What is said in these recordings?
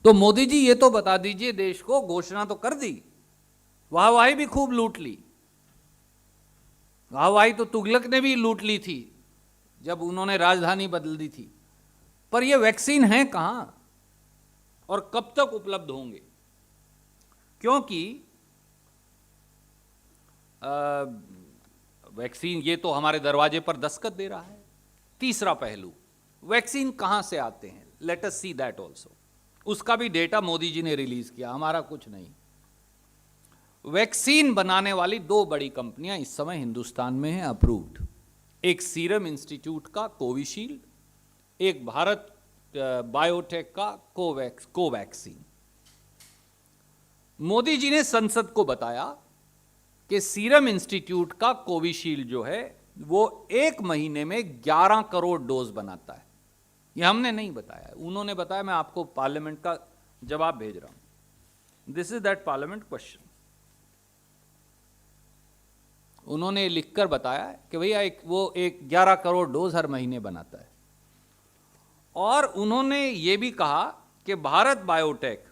तो मोदी जी ये तो बता दीजिए देश को, घोषणा तो कर दी, वाहवाही भी खूब लूट ली। वाहवाही तो तुगलक ने भी लूट ली थी जब उन्होंने राजधानी बदल दी थी। पर ये वैक्सीन है कहां और कब तक उपलब्ध होंगे? क्योंकि वैक्सीन ये तो हमारे दरवाजे पर दस्तक दे रहा है। तीसरा पहलू, वैक्सीन कहां से आते हैं, let us see that also. उसका भी डेटा मोदी जी ने रिलीज किया, हमारा कुछ नहीं। वैक्सीन बनाने वाली दो बड़ी कंपनियां इस समय हिंदुस्तान में हैं अप्रूव्ड, एक सीरम इंस्टीट्यूट का कोविशील्ड, एक भारत बायोटेक का कोवैक्सीन। मोदी जी ने संसद को बताया कि सीरम इंस्टीट्यूट का कोविशील्ड जो है वो 1 महीने में 11 करोड़ डोज बनाता है। ये हमने नहीं बताया, उन्होंने बताया। मैं आपको पार्लियामेंट का जवाब भेज रहा हूं। This is that parliament question. उन्होंने लिखकर बताया कि भैया वो 11 करोड़ डोज हर महीने बनाता है। और उन्होंने ये भी कहा कि भारत बायोटेक,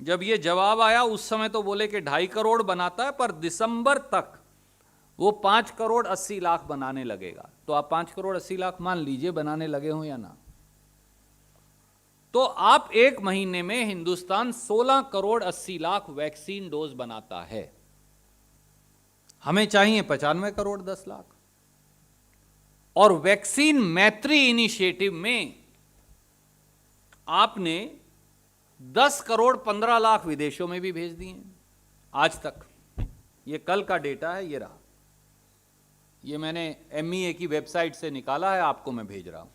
जब ये जवाब आया उस समय तो बोले कि 2.5 करोड़ बनाता है, पर दिसंबर तक वो 5 करोड़ 80 लाख बनाने लगेगा। तो आप 5 करोड़ 80 लाख मान लीजिए बनाने लगे हो या ना। तो आप 1 महीने में हिंदुस्तान 16 करोड़ 80 लाख वैक्सीन डोज बनाता है। हमें चाहिए 95 करोड़ 10 लाख। और वैक्सीन मैत्री इनिशिएटिव में आपने 10 करोड़ 15 लाख विदेशों में भी भेज दिए हैं आज तक। ये कल का डेटा है, ये रहा। ये मैंने MEA की वेबसाइट से निकाला है, आपको मैं भेज रहा हूं।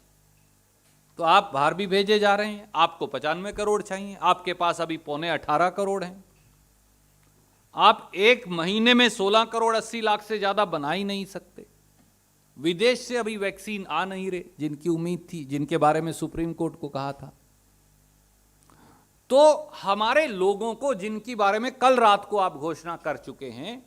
तो आप बाहर भी भेजे जा रहे हैं। आपको 95 करोड़ चाहिए, आपके पास अभी 18 करोड़ हैं। आप 1 महीने में 16 करोड़ 80 लाख से ज्यादा बना ही नहीं सकते। विदेश से अभी वैक्सीन आ नहीं रहे, जिनकी उम्मीद थी, जिनके बारे में सुप्रीम कोर्ट को कहा था। तो हमारे लोगों को, जिनकी बारे में कल रात को आप घोषणा कर चुके हैं,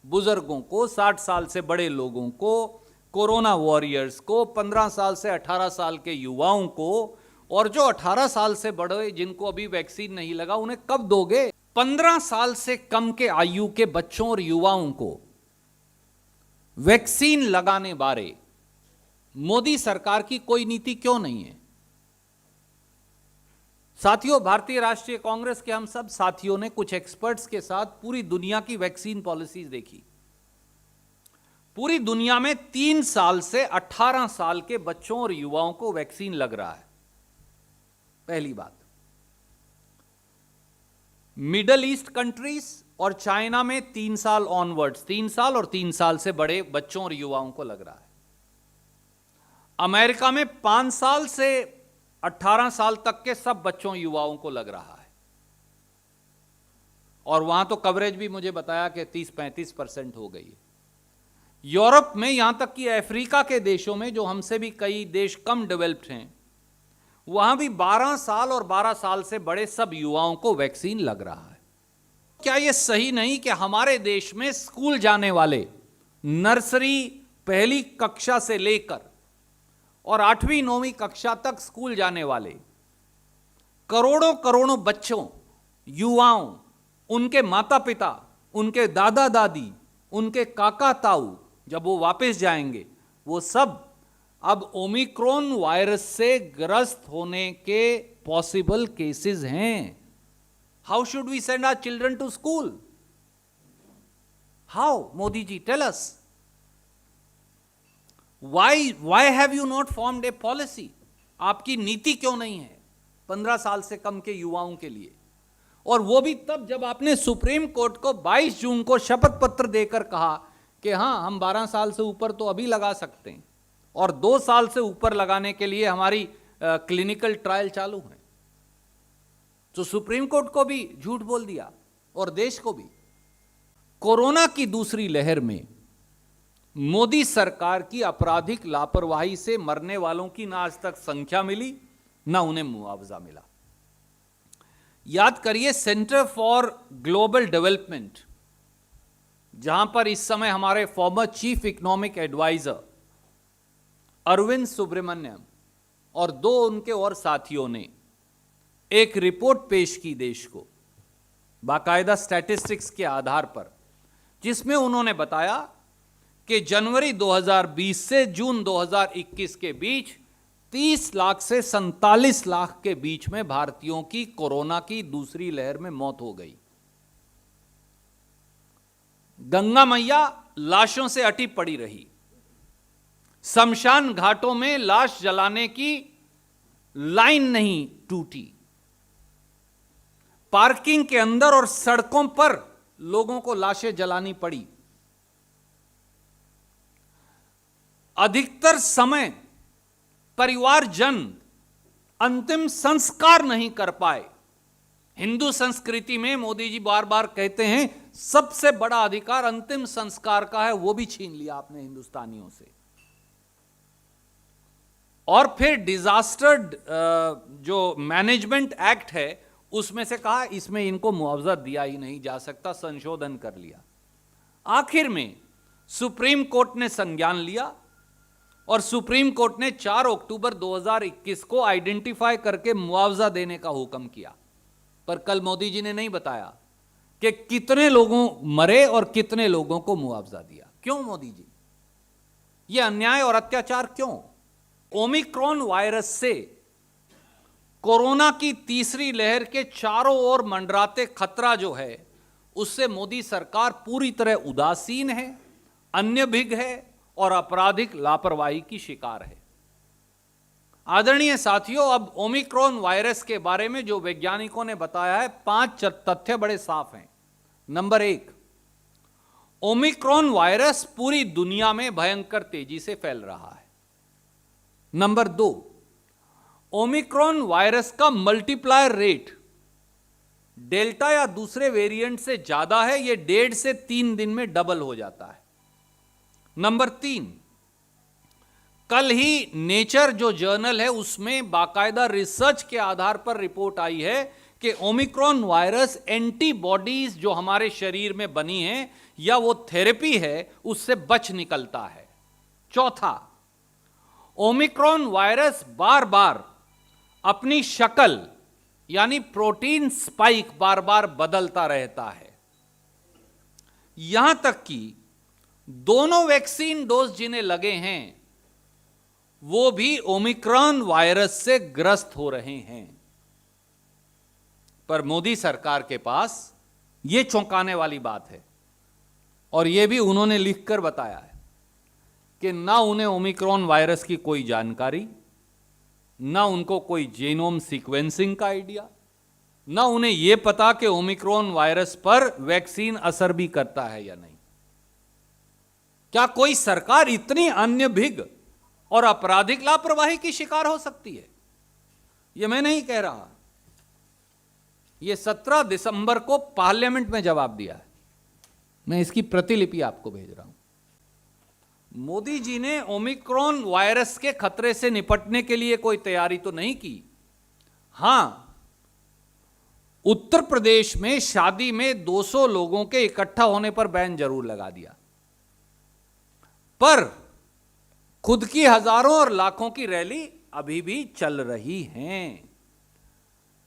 बुजुर्गों को, 60 साल से बड़े लोगों को, कोरोना वॉरियर्स को, 15 साल से 18 साल के युवाओं को, और जो 18 साल से बड़े जिनको अभी वैक्सीन नहीं लगा, उन्हें कब दोगे? 15 साल से कम के आयु के बच्चों और युवाओं को वैक्सीन लगाने बारे मोदी सरकार की कोई नीति क्यों नहीं है? साथियों, भारतीय राष्ट्रीय कांग्रेस के हम सब साथियों ने कुछ एक्सपर्ट्स के साथ पूरी दुनिया की वैक्सीन पॉलिसीज देखी। पूरी दुनिया में 3 साल से 18 साल के बच्चों और युवाओं को वैक्सीन लग रहा है। पहली बात, मिडल ईस्ट कंट्रीज और चाइना में 3 साल ऑनवर्ड्स, 3 साल और 3 साल से बड़े बच्चों और युवाओं को लग रहा है। अमेरिका में 5 साल से 18 साल तक के सब बच्चों युवाओं को लग रहा है। और वहां तो कवरेज भी मुझे बताया कि 30-35% हो गई है। यूरोप में, यहां तक कि अफ्रीका के देशों में, जो हमसे भी कई देश कम डेवलप्ड हैं, वहां भी 12 साल और 12 साल से बड़े सब युवाओं को वैक्सीन लग रहा है। क्या यह सही नहीं कि हमारे देश में स्कूल जाने वाले, नर्सरी पहली कक्षा से लेकर और 8वीं 9वीं कक्षा तक स्कूल जाने वाले करोड़ों करोड़ों बच्चों, युवाओं, उनके माता पिता, उनके दादा दादी, उनके काका ताऊ, जब वो वापस जाएंगे, वो सब अब ओमिक्रॉन वायरस से ग्रस्त होने के पॉसिबल केसेस हैं। How should we send our children to school? How? Modi ji, tell us. Why have you not formed a policy? आपकी नीति क्यों नहीं है 15 साल से कम के युवाओं के लिए? और वो भी तब जब आपने सुप्रीम कोर्ट को 22 जून को शपथ पत्र देकर कहा कि हां, हम 12 साल से ऊपर तो अभी लगा सकते हैं और 2 साल से ऊपर लगाने के लिए हमारी क्लिनिकल ट्रायल चालू है। तो सुप्रीम कोर्ट को भी झूठ बोल दिया और देश को भी। कोरोना की दूसरी लहर में मोदी सरकार की आपराधिक लापरवाही से मरने वालों की ना आज तक संख्या मिली, ना उन्हें मुआवजा मिला। याद करिए, सेंटर फॉर ग्लोबल डेवलपमेंट, जहां पर इस समय हमारे former chief economic advisor Arvind Subramanian और 2 उनके और साथियों ने एक रिपोर्ट पेश की देश को बाकायदा स्टैटिस्टिक्स के आधार पर, जिसमें उन्होंने बताया कि जनवरी 2020 से जून 2021 के बीच 30 लाख से 47 लाख के बीच में भारतीयों की कोरोना की दूसरी लहर में मौत हो गई। गंगा मैया लाशों से अटी पड़ी रही। शमशान घाटों में लाश जलाने की लाइन नहीं टूटी। पार्किंग के अंदर और सड़कों पर लोगों को लाशें जलानी पड़ी। अधिकतर समय परिवारजन अंतिम संस्कार नहीं कर पाए। हिंदू संस्कृति में मोदी जी बार बार कहते हैं सबसे बड़ा अधिकार अंतिम संस्कार का है, वो भी छीन लिया आपने हिंदुस्तानियों से। और फिर डिजास्टर जो मैनेजमेंट एक्ट है उसमें से कहा इसमें इनको मुआवजा दिया ही नहीं जा सकता, संशोधन कर लिया। आखिर में सुप्रीम कोर्ट ने संज्ञान लिया और सुप्रीम कोर्ट ने 4 अक्टूबर 2021 को आइडेंटिफाई करके मुआवजा देने का हुक्म किया। पर कल मोदी जी ने नहीं बताया कि कितने लोगों मरे और कितने लोगों को मुआवजा दिया। क्यों मोदी जी? यह अन्याय और अत्याचार क्यों? ओमिक्रॉन वायरस से कोरोना की तीसरी लहर के चारों ओर मंडराते खतरा जो है, उससे मोदी सरकार पूरी तरह उदासीन है, अन्यभिज्ञ है और आपराधिक लापरवाही की शिकार है। आदरणीय साथियों, अब ओमिक्रॉन वायरस के बारे में जो वैज्ञानिकों ने बताया है, 5 तथ्य बड़े साफ हैं। नंबर 1, ओमिक्रॉन वायरस पूरी दुनिया में भयंकर तेजी से फैल रहा है। नंबर 2, ओमिक्रॉन वायरस का मल्टीप्लायर रेट डेल्टा या दूसरे वेरिएंट से ज्यादा है, यह 1.5 से 3 दिन में डबल हो जाता है। नंबर 3, कल ही नेचर जो जर्नल है उसमें बाकायदा रिसर्च के आधार पर रिपोर्ट आई है कि ओमिक्रॉन वायरस एंटीबॉडीज जो हमारे शरीर में बनी है या वो थेरेपी है उससे बच निकलता है। चौथा, ओमिक्रॉन वायरस बार बार अपनी शक्ल यानी प्रोटीन स्पाइक बार बार बदलता रहता है। यहां तक कि दोनों वैक्सीन डोज जिन्हें लगे हैं वो भी ओमिक्रॉन वायरस से ग्रस्त हो रहे हैं। पर मोदी सरकार के पास यह चौंकाने वाली बात है और यह भी उन्होंने लिखकर बताया है कि ना उन्हें ओमिक्रॉन वायरस की कोई जानकारी, ना उनको कोई जीनोम सीक्वेंसिंग का आइडिया, ना उन्हें यह पता कि ओमिक्रॉन वायरस पर वैक्सीन असर भी करता है या नहीं। क्या कोई सरकार इतनी अन्यभिज्ञ और आपराधिक लापरवाही की शिकार हो सकती है? यह मैं नहीं कह रहा, यह 17 दिसंबर को पार्लियामेंट में जवाब दिया है। मैं इसकी प्रतिलिपि आपको भेज रहा हूं। मोदी जी ने ओमिक्रॉन वायरस के खतरे से निपटने के लिए कोई तैयारी तो नहीं की। हां, उत्तर प्रदेश में शादी में 200 लोगों के इकट्ठा होने पर बैन जरूर लगा दिया, पर खुद की हजारों और लाखों की रैली अभी भी चल रही हैं।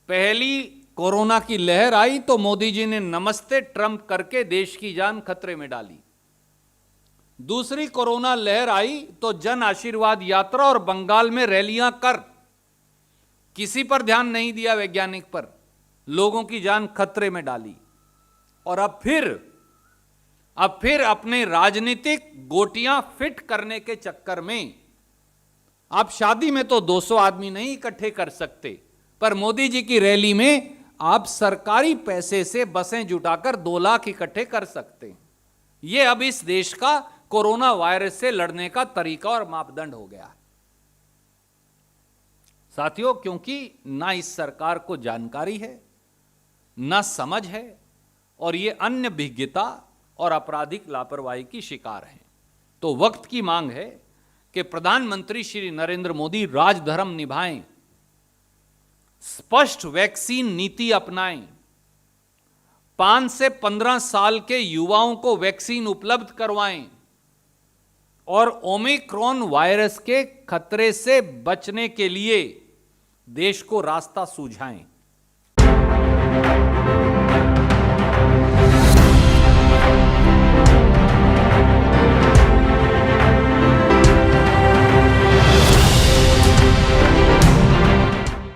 पहली कोरोना की लहर आई तो मोदी जी ने नमस्ते ट्रंप करके देश की जान खतरे में डाली। दूसरी कोरोना लहर आई तो जन आशीर्वाद यात्रा और बंगाल में रैलियां कर किसी पर ध्यान नहीं दिया, वैज्ञानिक पर, लोगों की जान खतरे में डाली। और अब फिर अपने राजनीतिक गोटियां फिट करने के चक्कर में आप शादी में तो 200 आदमी नहीं इकट्ठे कर सकते, पर मोदी जी की रैली में आप सरकारी पैसे से बसें जुटाकर 2 लाख इकट्ठे कर सकते हैं। यह अब इस देश का कोरोना वायरस से लड़ने का तरीका और मापदंड हो गया है। साथियों, क्योंकि ना इस सरकार को जानकारी है, ना समझ है और ये अन्य विज्ञता और आपराधिक लापरवाही की शिकार हैं, तो वक्त की मांग है कि प्रधानमंत्री श्री नरेंद्र मोदी राजधर्म निभाएं, स्पष्ट वैक्सीन नीति अपनाएं, 5 से 15 साल के युवाओं को वैक्सीन उपलब्ध करवाएं और ओमिक्रॉन वायरस के खतरे से बचने के लिए देश को रास्ता सुझाएं। है।